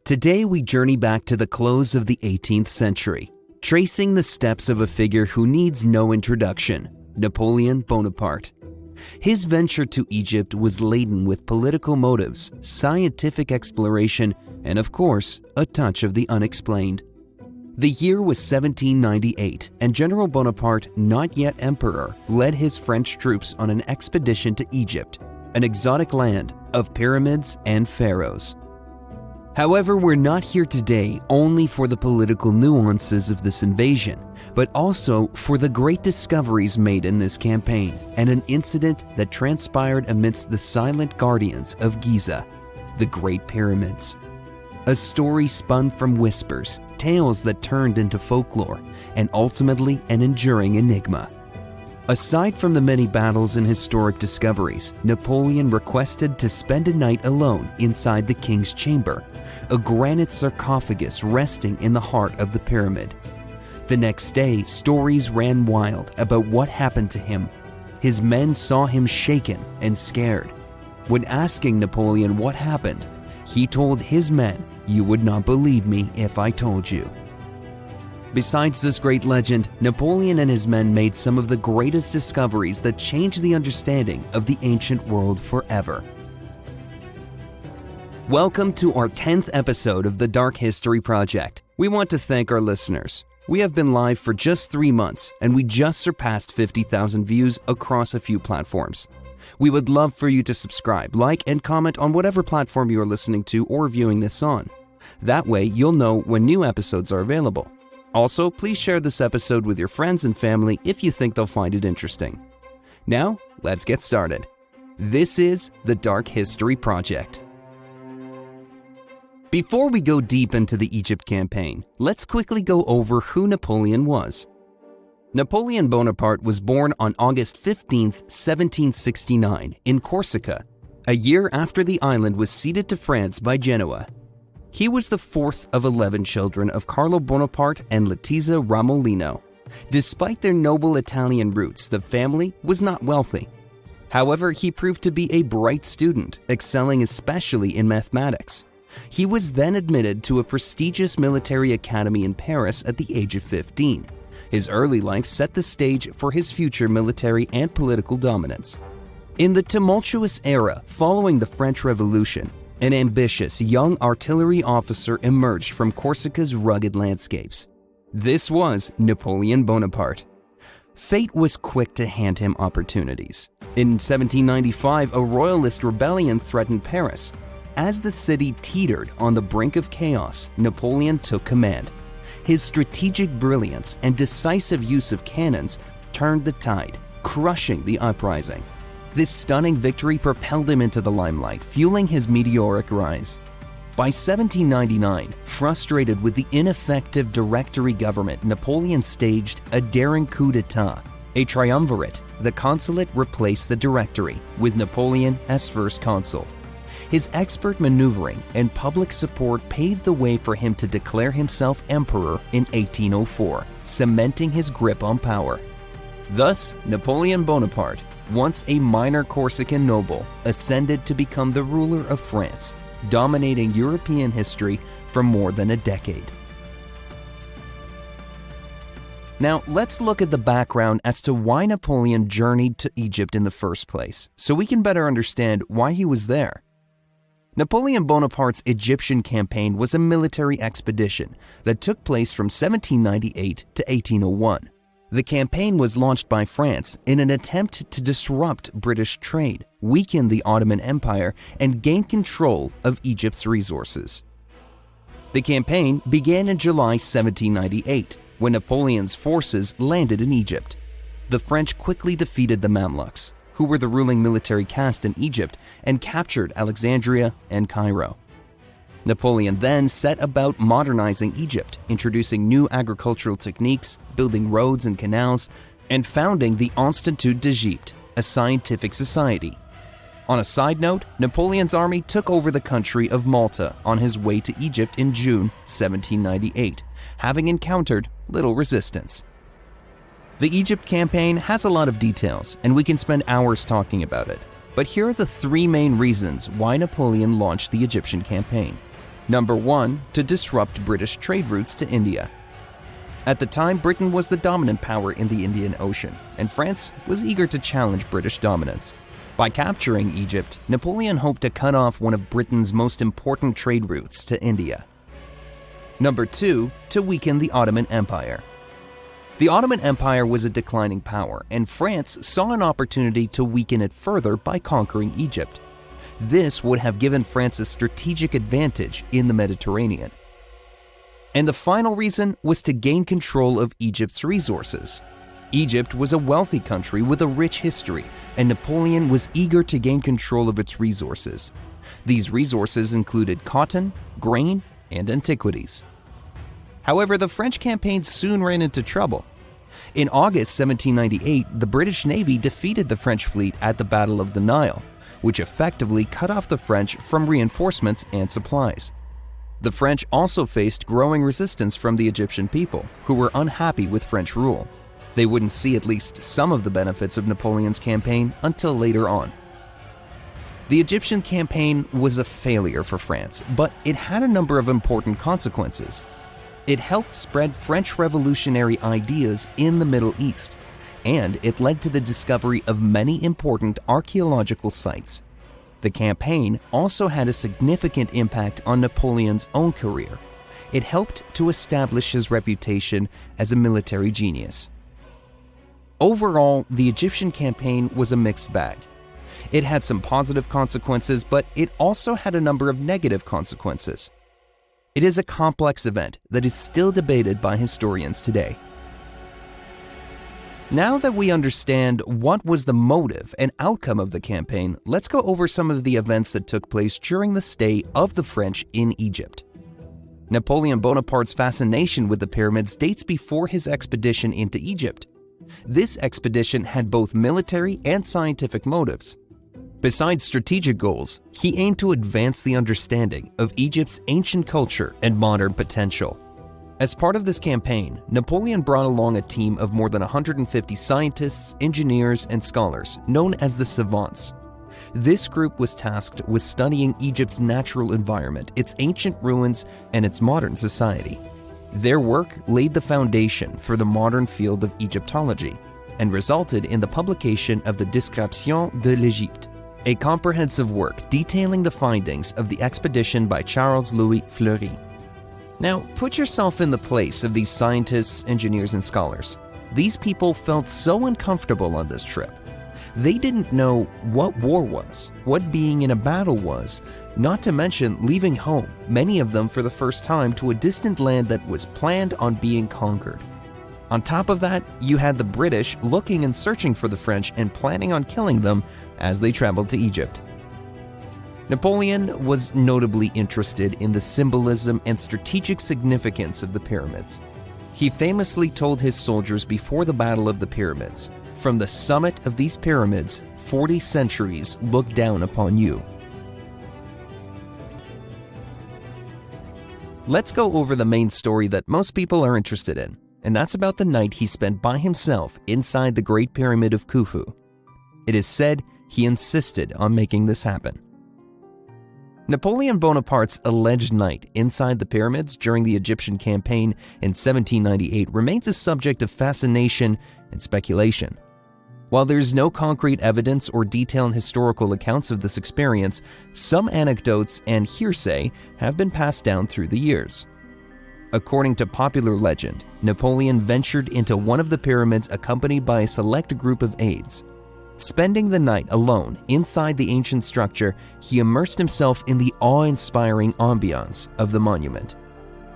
Today we journey back to the close of the 18th century, tracing the steps of a figure who needs no introduction, Napoleon Bonaparte. His venture to Egypt was laden with political motives, scientific exploration, and of course, a touch of the unexplained. The year was 1798, and General Bonaparte, not yet emperor, led his French troops on an expedition to Egypt, an exotic land of pyramids and pharaohs. However, we're not here today only for the political nuances of this invasion, but also for the great discoveries made in this campaign and an incident that transpired amidst the silent guardians of Giza, the Great Pyramids. A story spun from whispers, tales that turned into folklore, and ultimately an enduring enigma. Aside from the many battles and historic discoveries, Napoleon requested to spend a night alone inside the king's chamber, a granite sarcophagus resting in the heart of the pyramid. The next day, stories ran wild about what happened to him. His men saw him shaken and scared. When asking Napoleon what happened, he told his men, "You would not believe me if I told you." Besides this great legend, Napoleon and his men made some of the greatest discoveries that changed the understanding of the ancient world forever. Welcome to our 10th episode of the Dark History Project. We want to thank our listeners. We have been live for just 3 months, and we just surpassed 50,000 views across a few platforms. We would love for you to subscribe, like, and comment on whatever platform you are listening to or viewing this on. That way, you'll know when new episodes are available. Also, please share this episode with your friends and family if you think they'll find it interesting. Now, let's get started. This is the Dark History Project. Before we go deep into the Egypt campaign, let's quickly go over who Napoleon was. Napoleon Bonaparte was born on August 15, 1769, in Corsica, a year after the island was ceded to France by Genoa. He was the fourth of 11 children of Carlo Bonaparte and Letizia Ramolino. Despite their noble Italian roots, the family was not wealthy. However, he proved to be a bright student, excelling especially in mathematics. He was then admitted to a prestigious military academy in Paris at the age of 15. His early life set the stage for his future military and political dominance. In the tumultuous era following the French Revolution, an ambitious young artillery officer emerged from Corsica's rugged landscapes. This was Napoleon Bonaparte. Fate was quick to hand him opportunities. In 1795, a royalist rebellion threatened Paris. As the city teetered on the brink of chaos, Napoleon took command. His strategic brilliance and decisive use of cannons turned the tide, crushing the uprising. This stunning victory propelled him into the limelight, fueling his meteoric rise. By 1799, frustrated with the ineffective Directory government, Napoleon staged a daring coup d'etat, a triumvirate. The consulate replaced the Directory, with Napoleon as first consul. His expert maneuvering and public support paved the way for him to declare himself emperor in 1804, cementing his grip on power. Thus, Napoleon Bonaparte, once a minor Corsican noble, ascended to become the ruler of France, dominating European history for more than a decade. Now, let's look at the background as to why Napoleon journeyed to Egypt in the first place, so we can better understand why he was there. Napoleon Bonaparte's Egyptian campaign was a military expedition that took place from 1798 to 1801. The campaign was launched by France in an attempt to disrupt British trade, weaken the Ottoman Empire, and gain control of Egypt's resources. The campaign began in July 1798, when Napoleon's forces landed in Egypt. The French quickly defeated the Mamluks, who were the ruling military caste in Egypt, and captured Alexandria and Cairo. Napoleon then set about modernizing Egypt, introducing new agricultural techniques, building roads and canals, and founding the Institut d'Egypte, a scientific society. On a side note, Napoleon's army took over the country of Malta on his way to Egypt in June 1798, having encountered little resistance. The Egypt campaign has a lot of details, and we can spend hours talking about it. But here are the 3 main reasons why Napoleon launched the Egyptian campaign. Number 1. To disrupt British trade routes to India. At the time, Britain was the dominant power in the Indian Ocean, and France was eager to challenge British dominance. By capturing Egypt, Napoleon hoped to cut off one of Britain's most important trade routes to India. Number 2. To weaken the Ottoman Empire. The Ottoman Empire was a declining power, and France saw an opportunity to weaken it further by conquering Egypt. This would have given France a strategic advantage in the Mediterranean. And the final reason was to gain control of Egypt's resources. Egypt was a wealthy country with a rich history, and Napoleon was eager to gain control of its resources. These resources included cotton, grain, and antiquities. However, the French campaign soon ran into trouble. In August 1798, the British Navy defeated the French fleet at the Battle of the Nile, which effectively cut off the French from reinforcements and supplies. The French also faced growing resistance from the Egyptian people, who were unhappy with French rule. They wouldn't see at least some of the benefits of Napoleon's campaign until later on. The Egyptian campaign was a failure for France, but it had a number of important consequences. It helped spread French revolutionary ideas in the Middle East, and it led to the discovery of many important archaeological sites. The campaign also had a significant impact on Napoleon's own career. It helped to establish his reputation as a military genius. Overall, the Egyptian campaign was a mixed bag. It had some positive consequences, but it also had a number of negative consequences. It is a complex event that is still debated by historians today. Now that we understand what was the motive and outcome of the campaign, let's go over some of the events that took place during the stay of the French in Egypt. Napoleon Bonaparte's fascination with the pyramids dates before his expedition into Egypt. This expedition had both military and scientific motives. Besides strategic goals, he aimed to advance the understanding of Egypt's ancient culture and modern potential. As part of this campaign, Napoleon brought along a team of more than 150 scientists, engineers, and scholars, known as the savants. This group was tasked with studying Egypt's natural environment, its ancient ruins, and its modern society. Their work laid the foundation for the modern field of Egyptology and resulted in the publication of the Description de l'Égypte, a comprehensive work detailing the findings of the expedition by Charles-Louis Fleury. Now, put yourself in the place of these scientists, engineers, and scholars. These people felt so uncomfortable on this trip. They didn't know what war was, what being in a battle was, not to mention leaving home, many of them for the first time, to a distant land that was planned on being conquered. On top of that, you had the British looking and searching for the French and planning on killing them as they traveled to Egypt. Napoleon was notably interested in the symbolism and strategic significance of the pyramids. He famously told his soldiers before the Battle of the Pyramids, "From the summit of these pyramids, 40 centuries look down upon you." Let's go over the main story that most people are interested in, and that's about the night he spent by himself inside the Great Pyramid of Khufu. It is said he insisted on making this happen. Napoleon Bonaparte's alleged night inside the pyramids during the Egyptian campaign in 1798 remains a subject of fascination and speculation. While there's no concrete evidence or detailed historical accounts of this experience, some anecdotes and hearsay have been passed down through the years. According to popular legend, Napoleon ventured into one of the pyramids accompanied by a select group of aides. Spending the night alone inside the ancient structure, he immersed himself in the awe-inspiring ambiance of the monument.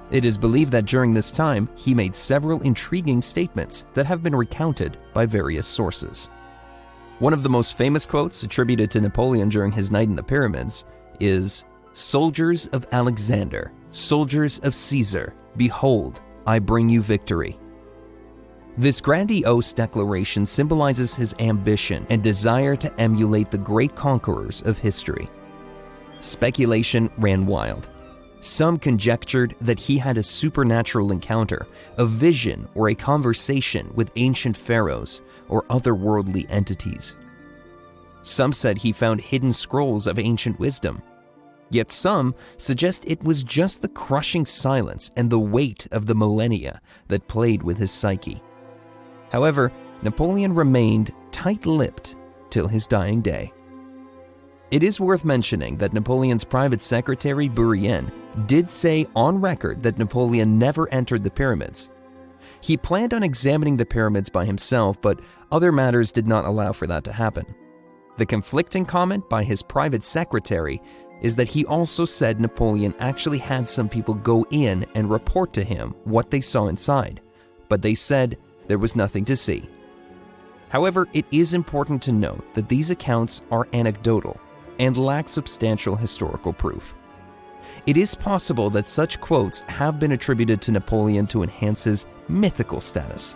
It is believed that during this time, he made several intriguing statements that have been recounted by various sources. One of the most famous quotes attributed to Napoleon during his night in the pyramids is, "Soldiers of Alexander, soldiers of Caesar, behold, I bring you victory." This grandiose declaration symbolizes his ambition and desire to emulate the great conquerors of history. Speculation ran wild. Some conjectured that he had a supernatural encounter, a vision, or a conversation with ancient pharaohs or otherworldly entities. Some said he found hidden scrolls of ancient wisdom. Yet some suggest it was just the crushing silence and the weight of the millennia that played with his psyche. However, Napoleon remained tight-lipped till his dying day. It is worth mentioning that Napoleon's private secretary, Bourrienne, did say on record that Napoleon never entered the pyramids. He planned on examining the pyramids by himself, but other matters did not allow for that to happen. The conflicting comment by his private secretary is that he also said Napoleon actually had some people go in and report to him what they saw inside, but they said there was nothing to see. However, it is important to note that these accounts are anecdotal and lack substantial historical proof. It is possible that such quotes have been attributed to Napoleon to enhance his mythical status.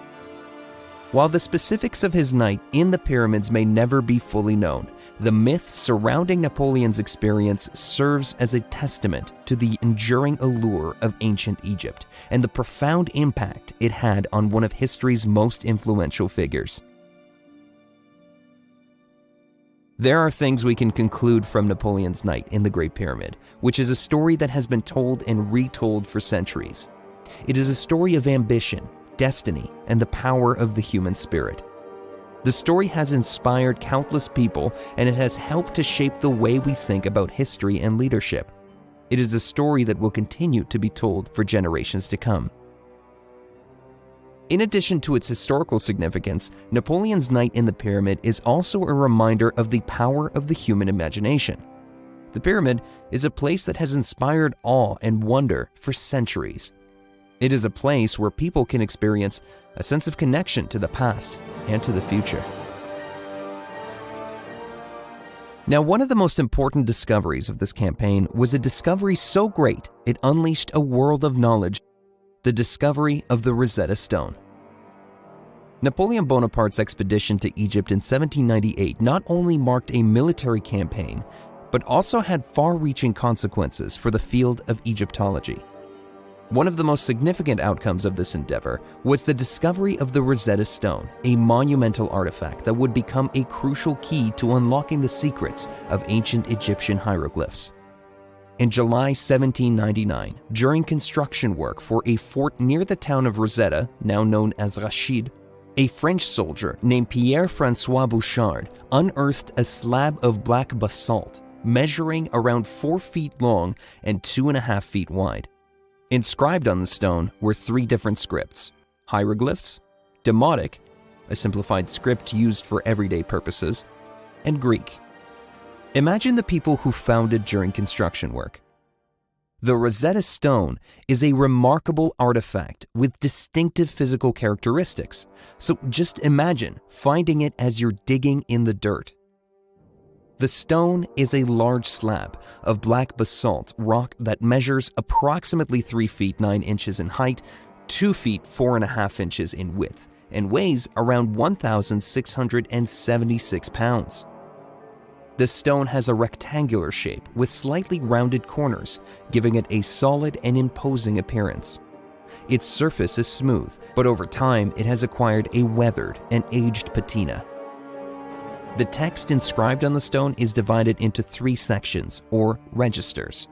While the specifics of his night in the pyramids may never be fully known, the myth surrounding Napoleon's experience serves as a testament to the enduring allure of ancient Egypt and the profound impact it had on one of history's most influential figures. There are things we can conclude from Napoleon's night in the Great Pyramid, which is a story that has been told and retold for centuries. It is a story of ambition, destiny, and the power of the human spirit. The story has inspired countless people, and it has helped to shape the way we think about history and leadership. It is a story that will continue to be told for generations to come. In addition to its historical significance, Napoleon's night in the pyramid is also a reminder of the power of the human imagination. The pyramid is a place that has inspired awe and wonder for centuries. It is a place where people can experience a sense of connection to the past and to the future. Now, one of the most important discoveries of this campaign was a discovery so great it unleashed a world of knowledge: the discovery of the Rosetta Stone. Napoleon Bonaparte's expedition to Egypt in 1798 not only marked a military campaign, but also had far-reaching consequences for the field of Egyptology. One of the most significant outcomes of this endeavor was the discovery of the Rosetta Stone, a monumental artifact that would become a crucial key to unlocking the secrets of ancient Egyptian hieroglyphs. In July 1799, during construction work for a fort near the town of Rosetta, now known as Rachid, a French soldier named Pierre-François Bouchard unearthed a slab of black basalt measuring around 4 feet long and 2.5 feet wide. Inscribed on the stone were 3 different scripts: hieroglyphs, Demotic, a simplified script used for everyday purposes, and Greek. Imagine the people who found it during construction work. The Rosetta Stone is a remarkable artifact with distinctive physical characteristics, so just imagine finding it as you're digging in the dirt. The stone is a large slab of black basalt rock that measures approximately 3 feet 9 inches in height, 2 feet 4.5 inches in width, and weighs around 1,676 pounds. The stone has a rectangular shape with slightly rounded corners, giving it a solid and imposing appearance. Its surface is smooth, but over time it has acquired a weathered and aged patina. The text inscribed on the stone is divided into 3 sections, or registers.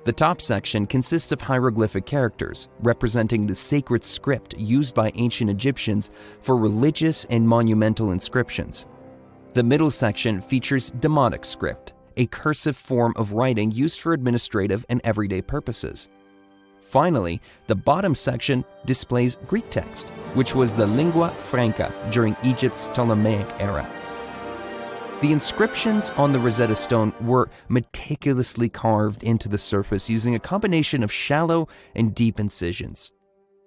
The top section consists of hieroglyphic characters representing the sacred script used by ancient Egyptians for religious and monumental inscriptions. The middle section features Demotic script, a cursive form of writing used for administrative and everyday purposes. Finally, the bottom section displays Greek text, which was the lingua franca during Egypt's Ptolemaic era. The inscriptions on the Rosetta Stone were meticulously carved into the surface using a combination of shallow and deep incisions.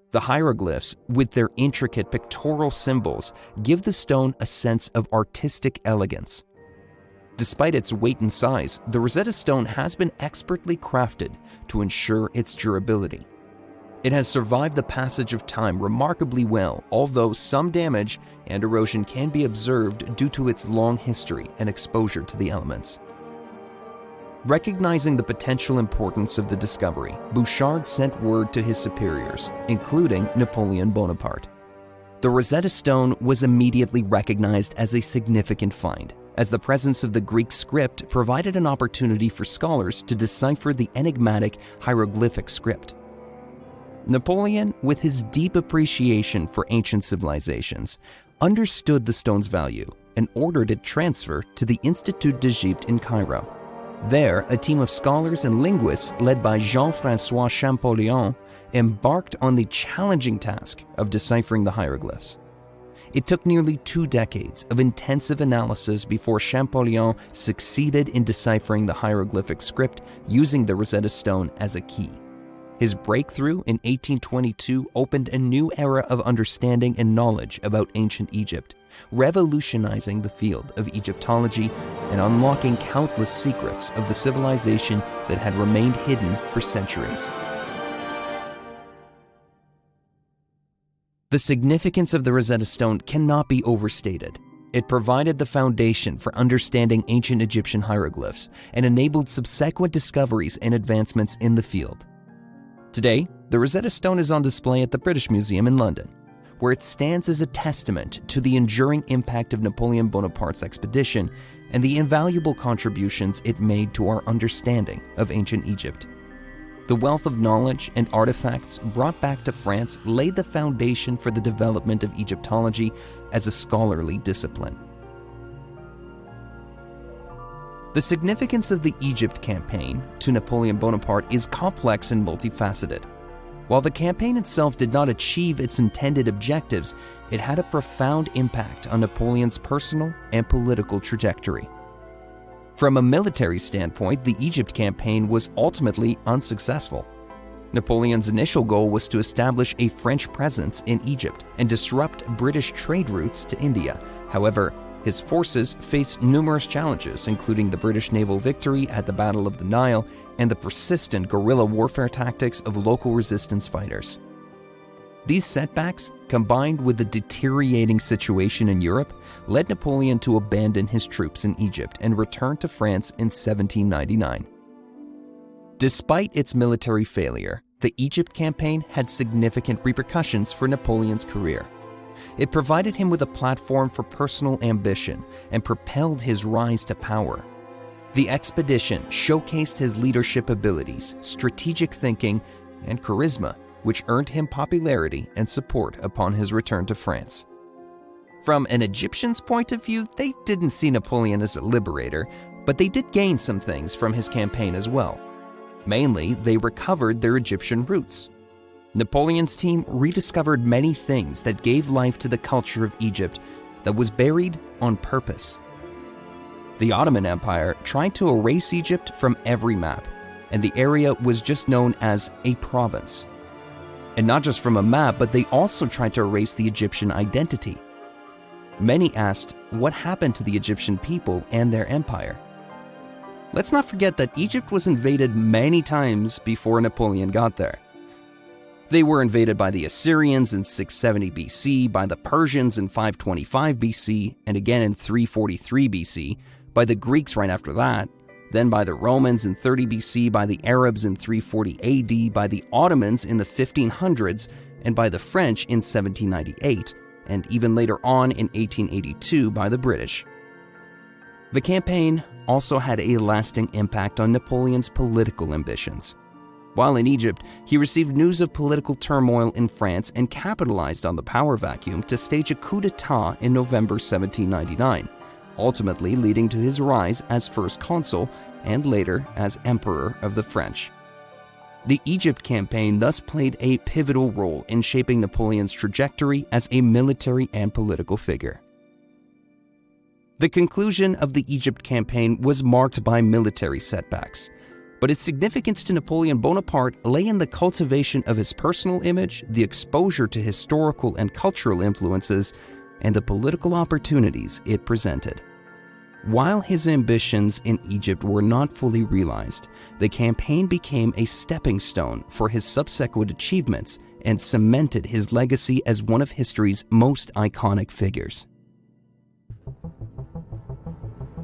The hieroglyphs, with their intricate pictorial symbols, give the stone a sense of artistic elegance. Despite its weight and size, the Rosetta Stone has been expertly crafted to ensure its durability. It has survived the passage of time remarkably well, although some damage and erosion can be observed due to its long history and exposure to the elements. Recognizing the potential importance of the discovery, Bouchard sent word to his superiors, including Napoleon Bonaparte. The Rosetta Stone was immediately recognized as a significant find, as the presence of the Greek script provided an opportunity for scholars to decipher the enigmatic hieroglyphic script. Napoleon, with his deep appreciation for ancient civilizations, understood the stone's value and ordered it transferred to the Institut d'Egypte in Cairo. There, a team of scholars and linguists led by Jean-François Champollion embarked on the challenging task of deciphering the hieroglyphs. It took nearly 2 decades of intensive analysis before Champollion succeeded in deciphering the hieroglyphic script using the Rosetta Stone as a key. His breakthrough in 1822 opened a new era of understanding and knowledge about ancient Egypt, revolutionizing the field of Egyptology and unlocking countless secrets of the civilization that had remained hidden for centuries. The significance of the Rosetta Stone cannot be overstated. It provided the foundation for understanding ancient Egyptian hieroglyphs and enabled subsequent discoveries and advancements in the field. Today, the Rosetta Stone is on display at the British Museum in London, where it stands as a testament to the enduring impact of Napoleon Bonaparte's expedition and the invaluable contributions it made to our understanding of ancient Egypt. The wealth of knowledge and artifacts brought back to France laid the foundation for the development of Egyptology as a scholarly discipline. The significance of the Egypt campaign to Napoleon Bonaparte is complex and multifaceted. While the campaign itself did not achieve its intended objectives, it had a profound impact on Napoleon's personal and political trajectory. From a military standpoint, the Egypt campaign was ultimately unsuccessful. Napoleon's initial goal was to establish a French presence in Egypt and disrupt British trade routes to India. However, his forces faced numerous challenges, including the British naval victory at the Battle of the Nile and the persistent guerrilla warfare tactics of local resistance fighters. These setbacks, combined with the deteriorating situation in Europe, led Napoleon to abandon his troops in Egypt and return to France in 1799. Despite its military failure, the Egypt campaign had significant repercussions for Napoleon's career. It provided him with a platform for personal ambition and propelled his rise to power. The expedition showcased his leadership abilities, strategic thinking, and charisma, which earned him popularity and support upon his return to France. From an Egyptian's point of view, they didn't see Napoleon as a liberator, but they did gain some things from his campaign as well. Mainly, they recovered their Egyptian roots. Napoleon's team rediscovered many things that gave life to the culture of Egypt that was buried on purpose. The Ottoman Empire tried to erase Egypt from every map, and the area was just known as a province. And not just from a map, but they also tried to erase the Egyptian identity. Many asked what happened to the Egyptian people and their empire. Let's not forget that Egypt was invaded many times before Napoleon got there. They were invaded by the Assyrians in 670 BC, by the Persians in 525 BC, and again in 343 BC, by the Greeks right after that, then by the Romans in 30 BC, by the Arabs in 340 AD, by the Ottomans in the 1500s, and by the French in 1798, and even later on in 1882 by the British. The campaign also had a lasting impact on Napoleon's political ambitions. While in Egypt, he received news of political turmoil in France and capitalized on the power vacuum to stage a coup d'etat in November 1799, ultimately leading to his rise as first consul and later as emperor of the French. The Egypt campaign thus played a pivotal role in shaping Napoleon's trajectory as a military and political figure. The conclusion of the Egypt campaign was marked by military setbacks, but its significance to Napoleon Bonaparte lay in the cultivation of his personal image, the exposure to historical and cultural influences, and the political opportunities it presented. While his ambitions in Egypt were not fully realized, the campaign became a stepping stone for his subsequent achievements and cemented his legacy as one of history's most iconic figures.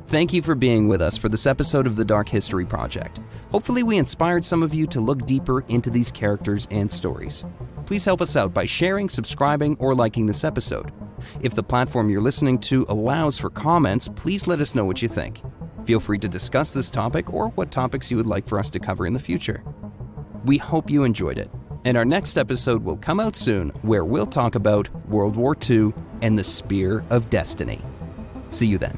Thank you for being with us for this episode of the Dark History Project. Hopefully we inspired some of you to look deeper into these characters and stories. Please help us out by sharing, subscribing, or liking this episode. If the platform you're listening to allows for comments, please let us know what you think. Feel free to discuss this topic or what topics you would like for us to cover in the future. We hope you enjoyed it, and our next episode will come out soon, where we'll talk about World War II and the Spear of Destiny. See you then.